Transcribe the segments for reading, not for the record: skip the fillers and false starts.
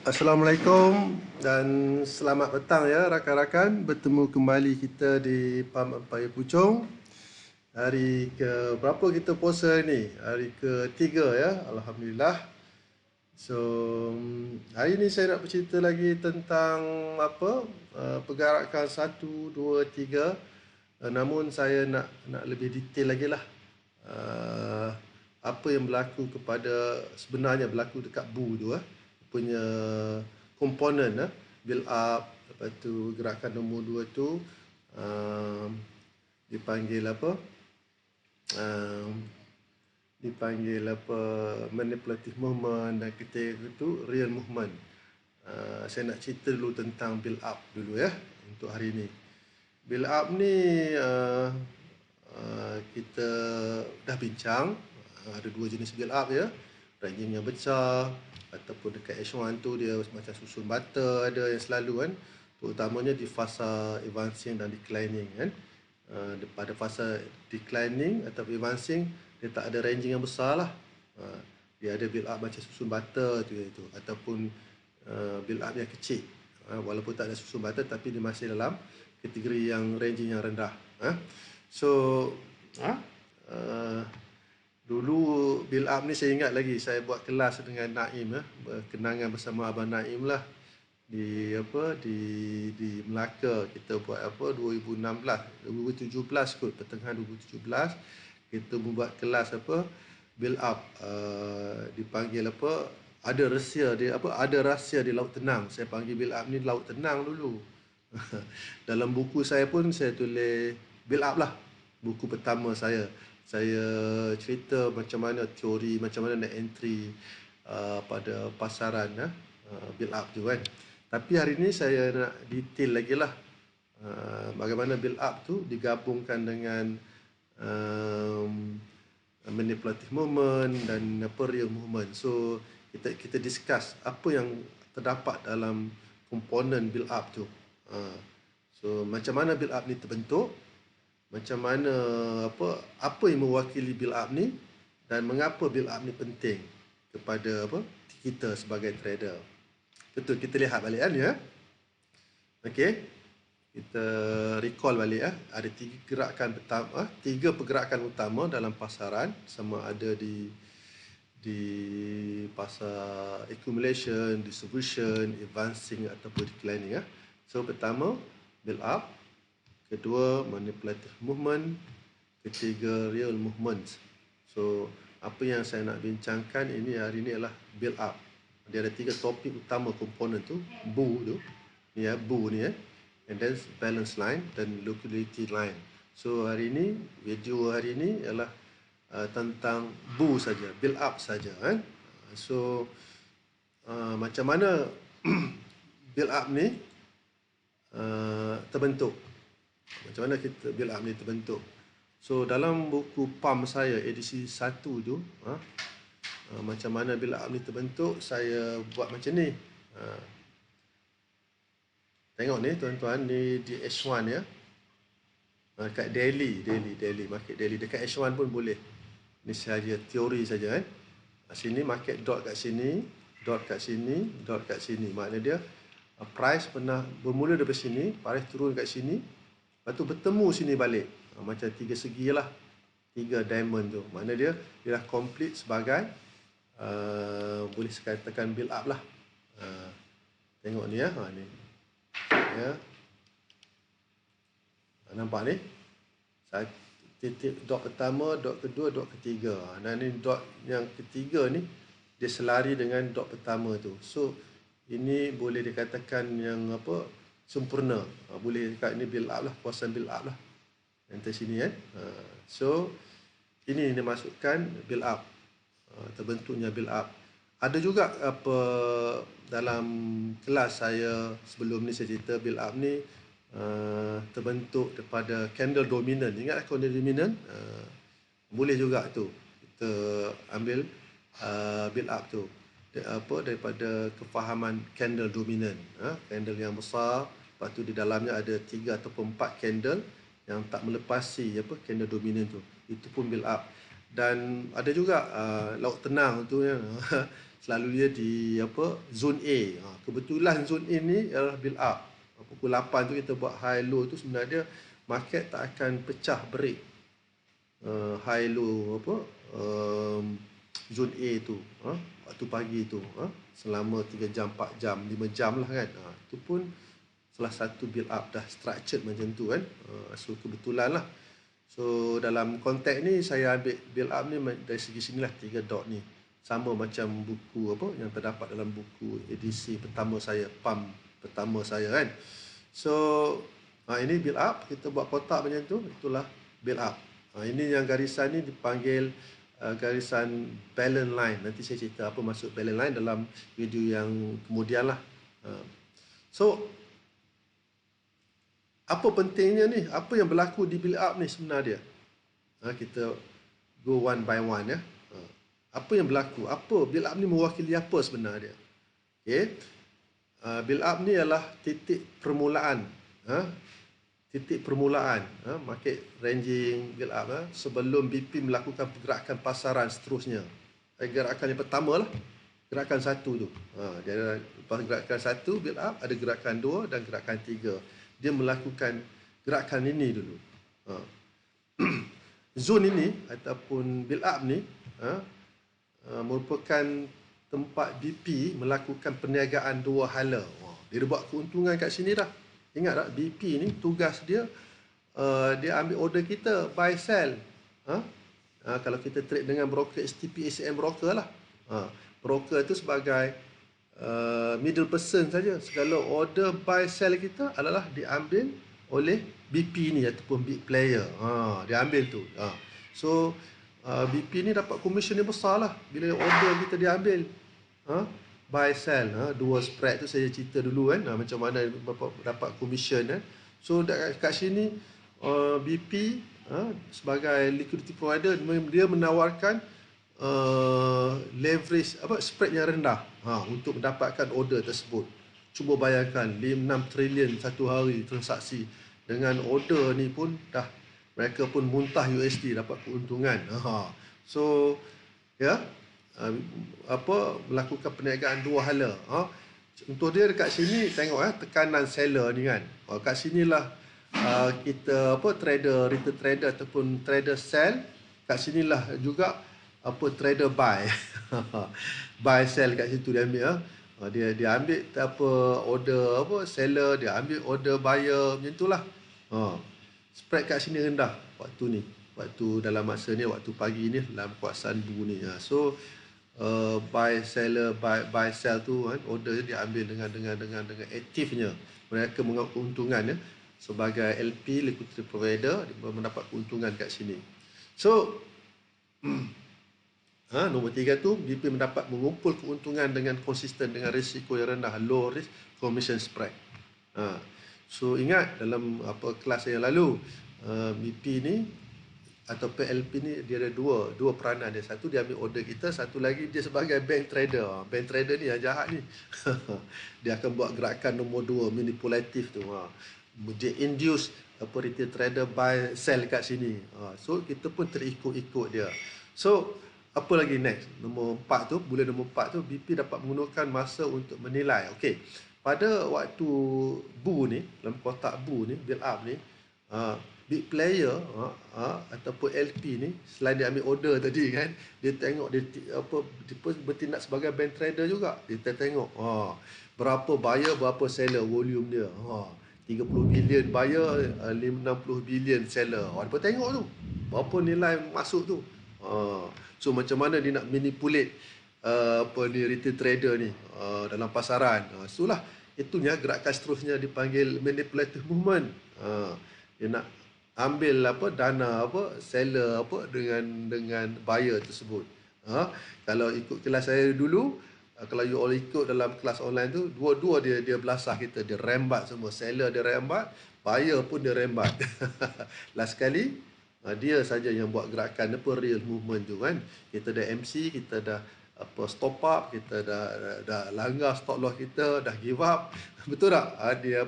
Assalamualaikum dan selamat petang ya rakan-rakan. Bertemu kembali kita di Palm Empire Puchong. Hari ke berapa kita puasa ni? Hari ketiga ya, alhamdulillah. So hari ni saya nak bercerita lagi tentang apa? Pergerakan 1 2 3. Namun saya nak lebih detail lagi lah. Apa yang berlaku kepada sebenarnya berlaku dekat Bu tu punya komponen build up, lepas tu gerakan nombor 2 tu dipanggil apa? Dipanggil apa, manipulative movement, dan ketiga itu real movement. Saya nak cerita dulu tentang build up dulu ya untuk hari ini. Build up ni kita dah bincang. Ada dua jenis build up ya, ranging yang besar ataupun dekat H1 tu dia macam susun bata, ada yang selalu kan, terutamanya di fasa advancing dan declining kan. Pada fasa declining atau advancing dia tak ada ranging yang besar lah. Dia ada build up macam susun bata tu ataupun build up yang kecil, walaupun tak ada susun bata tapi dia masih dalam kategori yang ranging yang rendah. So dulu build up ni saya ingat lagi, saya buat kelas dengan Naim berkenangan bersama Abang Naim lah di Melaka. Kita buat 2017 kot, pertengahan 2017 kita membuat kelas build up, dipanggil ada rahsia dia ada rahsia di laut tenang. Saya panggil build up ni laut tenang dulu. Dalam buku saya pun saya tulis build up lah, buku pertama saya cerita macam mana teori, macam mana nak entry pada pasaran build up tu kan. Tapi hari ni saya nak detail lagi lah, bagaimana build up tu digabungkan dengan manipulative movement dan real movement. So kita discuss apa yang terdapat dalam komponen build up tu. So macam mana build up ni terbentuk, macam mana apa yang mewakili build up ni, dan mengapa build up ni penting kepada kita sebagai trader. Betul, kita lihat balik kan ya. Okey, kita recall balik ada tiga pergerakan utama dalam pasaran, sama ada di pasar accumulation, distribution, advancing ataupun declining. So pertama build up, kedua manipulative movement, ketiga real movement. So apa yang saya nak bincangkan ini hari ini adalah build up. Dia ada tiga topik utama komponen tu, Bu tu ni Bu ni and then balance line dan liquidity line. So hari ini, video hari ini ialah tentang Bu saja, build up saja kan. So macam mana build up ni terbentuk, macam mana kita build up ni terbentuk. So dalam buku PAM saya edisi 1 tu, macam mana build up ni terbentuk, saya buat macam ni. Tengok ni tuan-tuan, ni di H1 ya, dekat daily market daily, dekat H1 pun boleh. Ni sahaja teori saja kan. Sini market dot kat sini, dot kat sini, dot kat sini. Maknanya dia price pernah bermula daripada sini, price turun kat sini, lepas tu bertemu sini balik. Macam tiga segi lah, tiga diamond tu. Maknanya dia dah complete sebagai boleh dikatakan build up lah. Tengok ni ni ya, nampak ni titik dot pertama, dot kedua, dot ketiga. Dan ni dot yang ketiga ni dia selari dengan dot pertama tu. So ini boleh dikatakan yang sempurna. Boleh dekat ni build up lah, kawasan build up lah yang sini kan. So ini dimasukkan build up, terbentuknya build up. Ada juga dalam kelas saya sebelum ni saya cerita build up ni terbentuk daripada candle dominant. Ingat candle dominant? Boleh juga tu kita ambil build up tu daripada kefahaman candle dominant. Candle yang besar, lepas tu di dalamnya ada 3 ataupun 4 candle yang tak melepasi candle dominant tu. Itu pun build up. Dan ada juga laut tenang tu ya. Selalu dia di zone A. Kebetulan zone A ni adalah build up. Pukul 8 tu kita buat high low tu, sebenarnya market tak akan pecah break high low zone A tu waktu pagi tu selama 3 jam, 4 jam, 5 jam lah kan. Itu pun salah satu build up dah structured macam tu kan. So kebetulan lah. So dalam konteks ni saya ambil build up ni dari segi sinilah, 3 dot ni sama macam buku yang terdapat dalam buku edisi pertama saya, pump pertama saya kan. So ini build up, kita buat kotak macam tu, itulah build up. Ini yang garisan ni dipanggil garisan balance line. Nanti saya cerita apa maksud balance line dalam video yang kemudian lah. So apa pentingnya ni? Apa yang berlaku di build up ni sebenarnya? Kita go one by one ya. Apa yang berlaku? Apa build up ni mewakili apa sebenarnya? Okay. Build up ni adalah titik permulaan. Titik permulaan market ranging build up sebelum BP melakukan pergerakan pasaran seterusnya. Gerakan yang pertama lah, gerakan 1 tu. Dia ada, lepas gerakan 1 build up, ada gerakan 2 dan gerakan 3. Dia melakukan gerakan ini dulu. Zone ini ataupun build up ni merupakan tempat BP melakukan perniagaan 2 hala. Dia buat keuntungan kat sini dah. Ingat tak, BP ni tugas dia dia ambil order kita, buy sell. Kalau kita trade dengan broker STP ACM broker lah. Broker tu sebagai middle person saja. Segala order buy sell kita adalah diambil oleh BP ni ataupun big player. Dia ambil tu. So BP ni dapat komisen yang besar lah bila order kita diambil. Buy sell, dua spread tu saya cerita dulu kan, macam mana dapat komisen kan. So kat sini BP sebagai liquidity provider, dia menawarkan leverage spread yang rendah untuk mendapatkan order tersebut. Cuba bayangkan 5-6 trilion satu hari transaksi. Dengan order ni pun dah mereka pun muntah USD dapat keuntungan. So ya, melakukan perniagaan 2 hala. Untuk dia dekat sini tengok tekanan seller ni kan. Kat sinilah kita trader, retail trader ataupun trader sell. Kat sinilah juga trader buy. Buy sell kat situ dia ambil. Dia ambil order seller, dia ambil order buyer, macam itulah. Spread kat sini rendah waktu ni. Waktu dalam masa ni, waktu pagi ni dalam kuasaan bu ni. So buy seller buy sell tu kan, order dia ambil dengan aktifnya. Mereka mengambil keuntungan sebagai LP, liquidity provider, dia mendapat keuntungan kat sini. So nombor 3 tu, BP mendapat mengumpul keuntungan dengan konsisten dengan risiko yang rendah, low risk commission spread. So ingat dalam kelas yang lalu, BP ni atau PLP ni dia ada dua peranan dia. Satu dia ambil order kita, satu lagi dia sebagai bank trader. Bank trader ni yang jahat ni. Dia akan buat gerakan nombor 2, manipulatif tu. Dia induce retail trader buy sell kat sini. So kita pun terikut-ikut dia. So apa lagi next? Nombor 4 tu, bulan nombor 4 tu, BP dapat menggunakan masa untuk menilai. Okey. Pada waktu bu ni, dalam kotak bu ni, build up ni, big player ataupun LP ni, selain dia ambil order tadi kan, dia tengok dia bertindak sebagai bank trader juga. Dia tengok berapa buyer, berapa seller, volume dia. 30 bilion buyer, 60 bilion seller. Dia tengok tu berapa nilai masuk tu. So macam mana dia nak manipulate retail trader ni dalam pasaran. So lah, itunya gerakan seterusnya dipanggil manipulative movement. Dia nak ambil dana seller dengan buyer tersebut. Kalau ikut kelas saya dulu, kalau you all ikut dalam kelas online tu, dua-dua dia belasah kita, dia rembat semua. Seller dia rembat, buyer pun dia rembat. Last sekali dia saja yang buat gerakan real movement tu kan. Kita dah MC, kita dah stop up, kita dah langgar stop loss kita, dah give up. Betul tak? Dia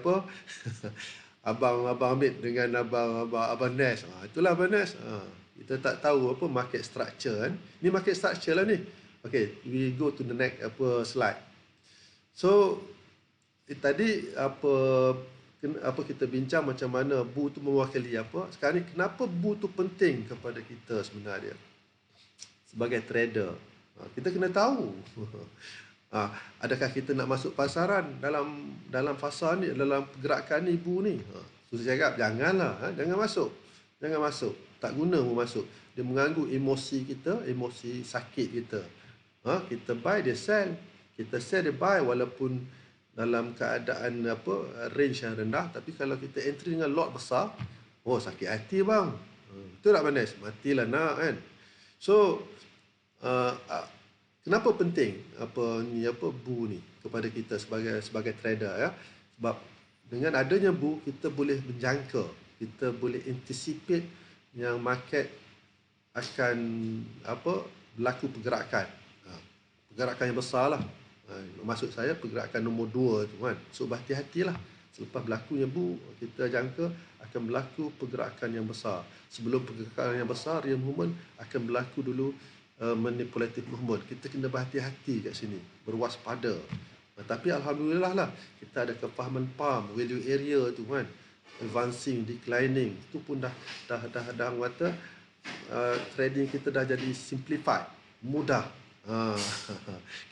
abang ambil dengan abang Nes. Itulah abang Nes. Kita tak tahu market structure kan. Ni market structure lah ni. Okay, we go to the next slide. So tadi apa kita bincang macam mana bu tu mewakili apa. Sekarang ni kenapa bu tu penting kepada kita sebenarnya sebagai trader. Kita kena tahu. Adakah kita nak masuk pasaran dalam fasa ni, dalam pergerakan ni bu ni? Susah cakap, janganlah, jangan masuk. Jangan masuk. Tak guna mu masuk. Dia mengganggu emosi kita, emosi sakit kita. Kita buy, dia sell. Kita sell, dia buy, walaupun dalam keadaan range yang rendah, tapi kalau kita entry dengan lot besar, sakit hati bang. Betul tak Manes? Matilah nak kan. So kenapa penting bu ni kepada kita sebagai trader ya? Sebab dengan adanya bu, kita boleh menjangka, kita boleh anticipate yang market akan berlaku pergerakan yang besar lah. Maksud saya pergerakan nombor 2 tu kan. So berhati-hatilah. Selepas berlakunya bu, kita jangka akan berlaku pergerakan yang besar. Sebelum pergerakan yang besar, real movement akan berlaku dulu manipulative movement. Kita kena berhati-hati kat sini, berwaspada. Tapi alhamdulillah lah, kita ada kefahaman PAM, value area tu kan, advancing, declining, tu pun dah kata trading kita dah jadi simplified, mudah.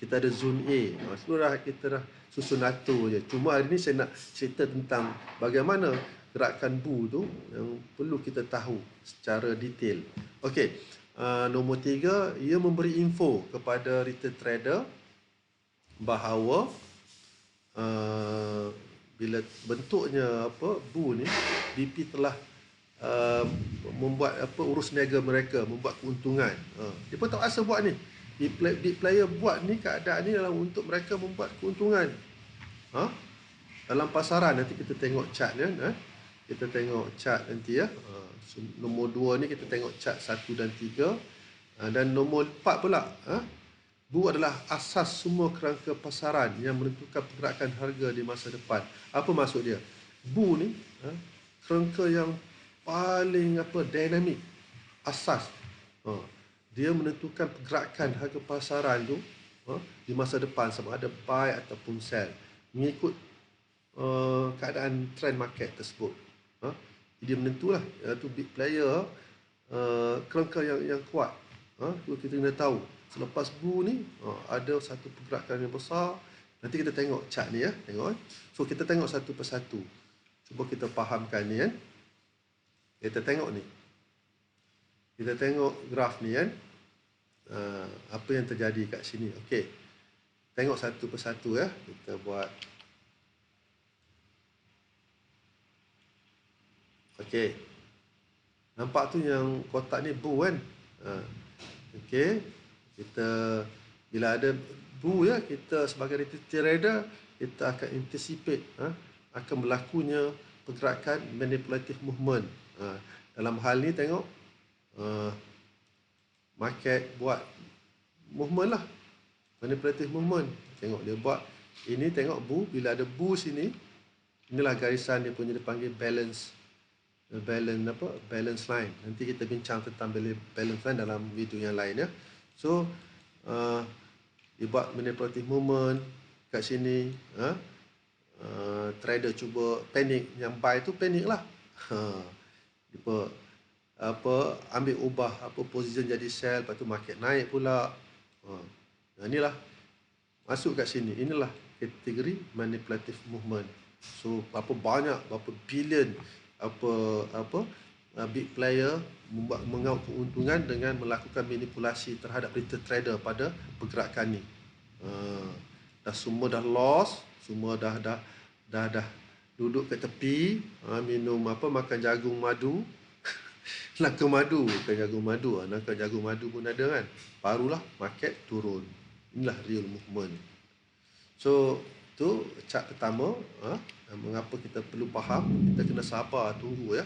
Kita ada zone A. Sudah kita dah susun atur je. Cuma hari ni saya nak cerita tentang bagaimana gerakan bu tu yang perlu kita tahu secara detail. Okey. Nombor 3, ia memberi info kepada retail trader bahawa bila bentuknya bu ni, BP telah membuat urus niaga mereka, membuat keuntungan. Dia pun tak asal buat ni. Big player buat ni, keadaan ni dalam untuk mereka membuat keuntungan dalam pasaran. Nanti kita tengok chart ya. Kita tengok chart nanti ya. Nombor 2 ni kita tengok chart 1 dan 3. Dan nombor 4 pula, bu adalah asas semua kerangka pasaran yang menentukan pergerakan harga di masa depan. Apa maksud dia? Bu ni kerangka yang paling dinamik, asas. Dia menentukan pergerakan harga pasaran tu di masa depan, sama ada buy ataupun sell, mengikut keadaan trend market tersebut. Dia menentulah. Tu big player, kerangka yang kuat. Tu kita kena tahu. Selepas bu ni ada satu pergerakan yang besar. Nanti kita tengok chart ni ya, tengok. So kita tengok satu persatu. Cuba kita fahamkan ni kan. Kita tengok ni. Kita tengok graf ni kan. Apa yang terjadi kat sini. Okey. Tengok satu persatu ya. Kita buat. Okey. Nampak tu yang kotak ni bu kan. Okey. Kita bila ada bu ya, kita sebagai retail trader, kita akan anticipate akan berlakunya pergerakan manipulative movement. Dalam hal ni tengok market buat movement lah, manipulative movement. Tengok dia buat ini, tengok bu, bila ada bu sini, inilah garisan dia punya, dipanggil balance line. Nanti kita bincang tentang balance line dalam video yang lain ya. So dia buat manipulative movement kat sini. Trader cuba panik, yang buy tu panik lah. Ambil ubah position jadi sell, lepas tu market naik pula. Inilah masuk kat sini. Inilah kategori manipulative movement. So berapa billion big player mengaut keuntungan dengan melakukan manipulasi terhadap retail trader pada pergerakan ni. Dah semua dah loss, semua dah duduk ke tepi, minum makan jagung madu. Nangka madu, bukan jagung madu. Nangka jagung madu pun ada kan. Barulah market turun. Inilah real movement. So tu chart pertama. Mengapa kita perlu faham, kita kena sabar, tunggu ya.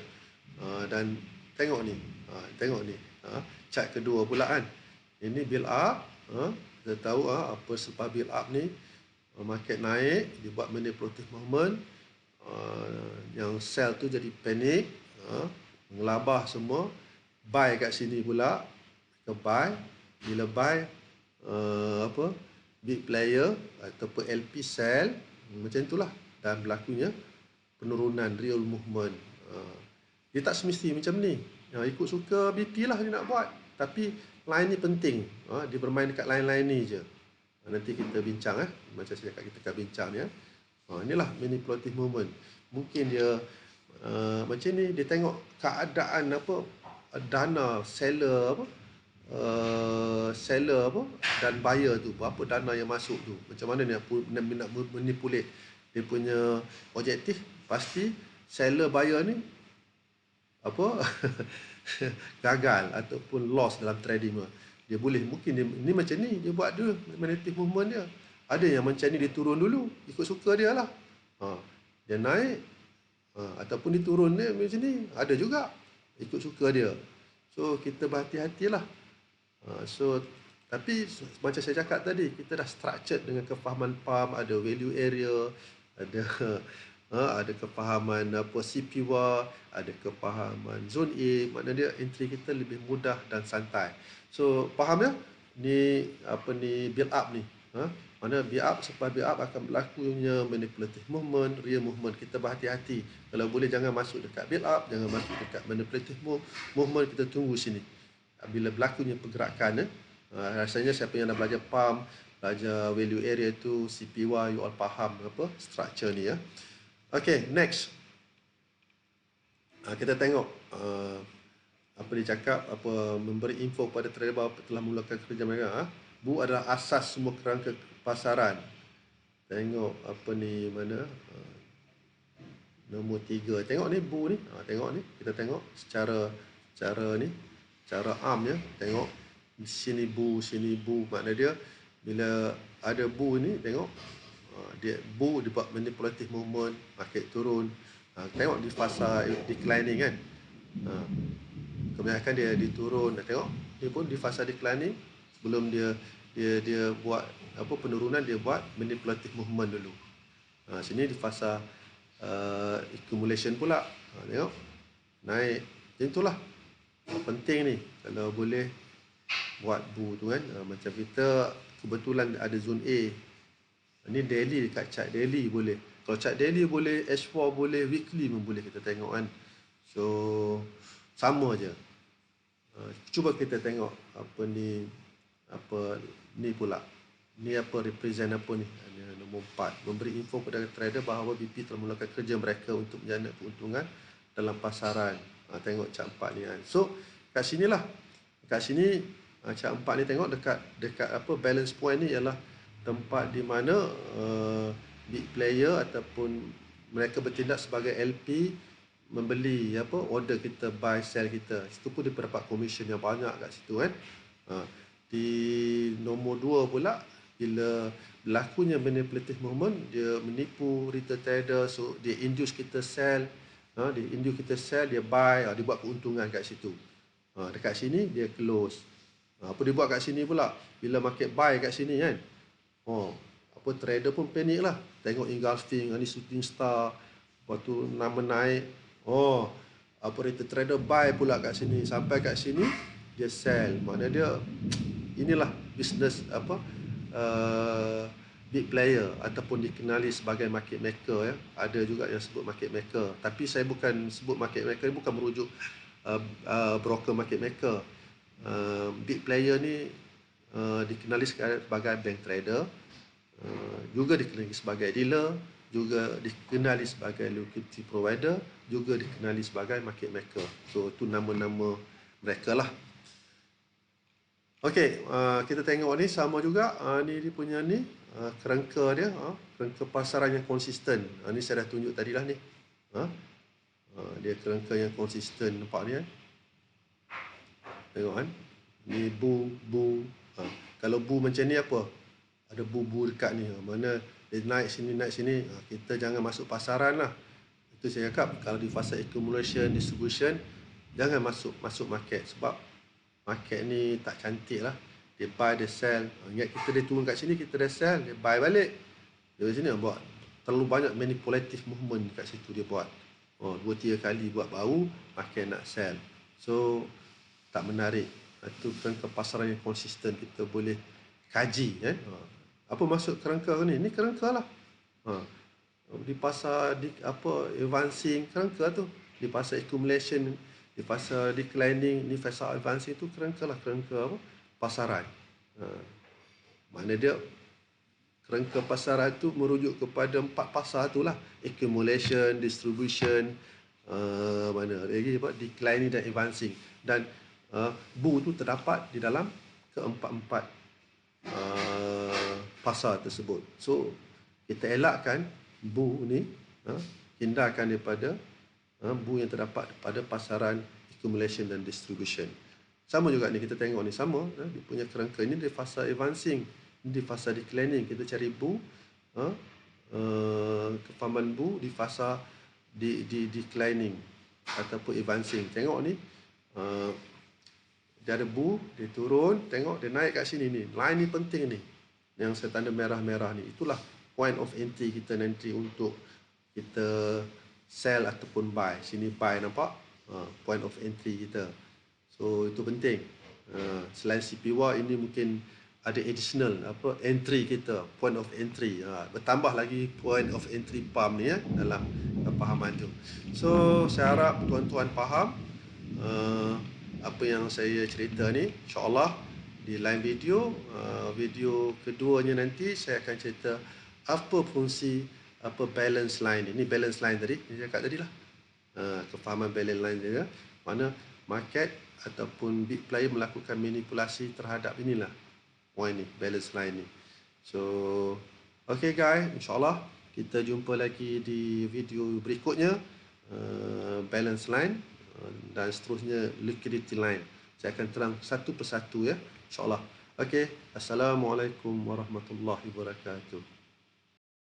Dan tengok ni. Chart kedua pula kan. Ini build up. Kita tahu apa selepas build up ni, market naik, dibuat manipulative movement. Yang sell tu jadi panik, ngelabah semua. Buy kat sini pula, kita buy. Bila buy, big player ataupun LP sell, Macam itulah. Dan berlakunya penurunan real movement. Dia tak semesti macam ni. Ikut suka BP lah dia nak buat. Tapi line ni penting. Dia bermain dekat line-line ni je. Nanti kita bincang macam saya cakap, kita akan bincang ni. Inilah manipulative movement. Mungkin dia macam ni, dia tengok keadaan apa, dana seller apa, seller apa dan buyer tu, berapa dana yang masuk tu, macam mana dia nak manipulate dia punya objektif. Pasti seller buyer ni apa gagal ataupun loss dalam trading dia boleh, mungkin dia, ni macam ni dia buat dulu manipulative movement dia. Ada yang macam ni, dia turun dulu ikut suka dia lah, dia naik ataupun dia turun dia macam ni, ada juga ikut suka dia. So kita berhati-hatilah. So tapi macam saya cakap tadi, kita dah structured dengan kefahaman PAM, ada value area, ada ada kefahaman apa CPWA, ada kefahaman zone A, maknanya dia entry kita lebih mudah dan santai. So faham ya ni apa ni build up ni, mana build up, selepas build up akan berlakunya manipulative movement, real movement. Kita berhati-hati, kalau boleh jangan masuk dekat build up, jangan masuk dekat manipulative movement. Kita tunggu sini bila berlakunya pergerakan. Rasanya siapa yang dah belajar PAM, belajar value area tu, CPY, you all faham apa structure ni ya. Okay, next. Kita tengok apa dia cakap, apa memberi info kepada trader bahawa telah mulakan kerja mereka. Bu adalah asas semua kerangka pasaran. Tengok apa ni, mana nombor 3. Tengok ni bu ni. Tengok ni, kita tengok secara ni, cara arm ya. Tengok sini bu, makna dia bila ada bu ni, tengok dia bu dia buat manipulative movement, market turun. Tengok di fasa declining kan. Kebanyakan dia diturun. Tengok dia pun di fasa declining, sebelum dia buat apa penurunan, dia buat manipulative movement dulu. Sini di fasa accumulation pula. Tengok naik. Macam itulah. Penting ni kalau boleh buat bu tu kan. Macam kita kebetulan ada zone A. Ni daily, dekat chart daily boleh. Kalau chart daily boleh, H4 boleh, weekly pun boleh kita tengok kan. So sama je. Cuba kita tengok apa ni, apa ni pula. Ni apa represent apa ni? Nombor 4, memberi info kepada trader bahawa BP telah mulakan kerja mereka untuk menjana keuntungan dalam pasaran. Tengok chart 4 ni kan. So kat sinilah. Kat sini chart 4 ni tengok dekat apa balance point ni ialah tempat di mana big player ataupun mereka bertindak sebagai LP, membeli apa order kita, buy sell kita. Situ pun dia dapat commission yang banyak kat situ kan. Di nombor 2 pula, bila berlakunya manipulative movement, dia menipu retail trader. So dia induce kita sell, dia buy, dia buat keuntungan kat situ. Dekat sini dia close. Apa dia buat kat sini pula, bila market buy kat sini kan, apa trader pun panik lah. Tengok engulfing, ni shooting star, lepas tu nama naik. Apa retail trader buy pula kat sini, sampai kat sini dia sell. Maknanya dia inilah business apa big player ataupun dikenali sebagai market maker ya. Ada juga yang sebut market maker, tapi saya bukan sebut market maker, bukan merujuk broker market maker. Big player ni dikenali sebagai bank trader, juga dikenali sebagai dealer, juga dikenali sebagai liquidity provider, juga dikenali sebagai market maker. So itu nama-nama mereka lah. Okey, kita tengok ni sama juga. Ni dia punya ni kerangka dia, kerangka pasaran yang konsisten. Ni saya dah tunjuk tadi lah ni. Dia kerangka yang konsisten, nampak ni kan. Tengok kan. Ni bu. Kalau bu macam ni apa? Ada bu dekat ni. Mana dia naik sini. Kita jangan masuk pasaran lah. Itu saya cakap, kalau di fasa accumulation, distribution, jangan masuk market. Sebab market ni tak cantik lah. Dia buy, dia sell. Ingat kita dia turun kat sini, kita dah sell, dia buy balik. Dia sini buat terlalu banyak manipulative movement kat situ dia buat. 2-3 kali buat baru market nak sell. So tak menarik. Itu kerangka pasaran yang konsisten, kita boleh kaji kan. Apa maksud kerangka ni? Ni kerangka lah. di fasa advancing kerangka tu, di fasa accumulation, di fasa declining, di fasa advancing tu kerangka apa? Pasaran. Mana dia kerangka pasaran tu merujuk kepada 4 pasar tu lah, accumulation, distribution, mana lagi apa, declining dan advancing. Dan Bu tu terdapat di dalam keempat-empat pasar tersebut. So kita elakkan Bu ni, hindarkan daripada Bu yang terdapat pada pasaran accumulation dan distribution. Sama juga ni, kita tengok ni sama, dia punya kerangka ini di fasa advancing, di fasa declining. Kita cari Bu, kefahaman Bu di fasa declining ataupun advancing. Tengok ni, dia ada Bu, dia turun, tengok dia naik kat sini ni. Line ni penting ni, yang saya tanda merah-merah ni. Itulah point of entry kita nanti untuk kita sell ataupun buy. Sini buy, nampak? Point of entry kita. So itu penting. Selain CPY, ini mungkin ada additional entry kita, point of entry. Bertambah lagi point of entry pump ni dalam kefahaman tu. So saya harap tuan-tuan faham apa yang saya cerita ni. InsyaAllah di lain video, video keduanya nanti saya akan cerita apa fungsi balance line. Ini balance line tadi, saya cakap tadi lah. Kefahaman balance line dia, mana market ataupun big player melakukan manipulasi terhadap inilah point ni, balance line ni. So okay guys, insyaAllah kita jumpa lagi di video berikutnya, balance line dan seterusnya liquidity line. Saya akan terang satu persatu ya, insyaAllah. Okay, Assalamualaikum warahmatullahi wabarakatuh.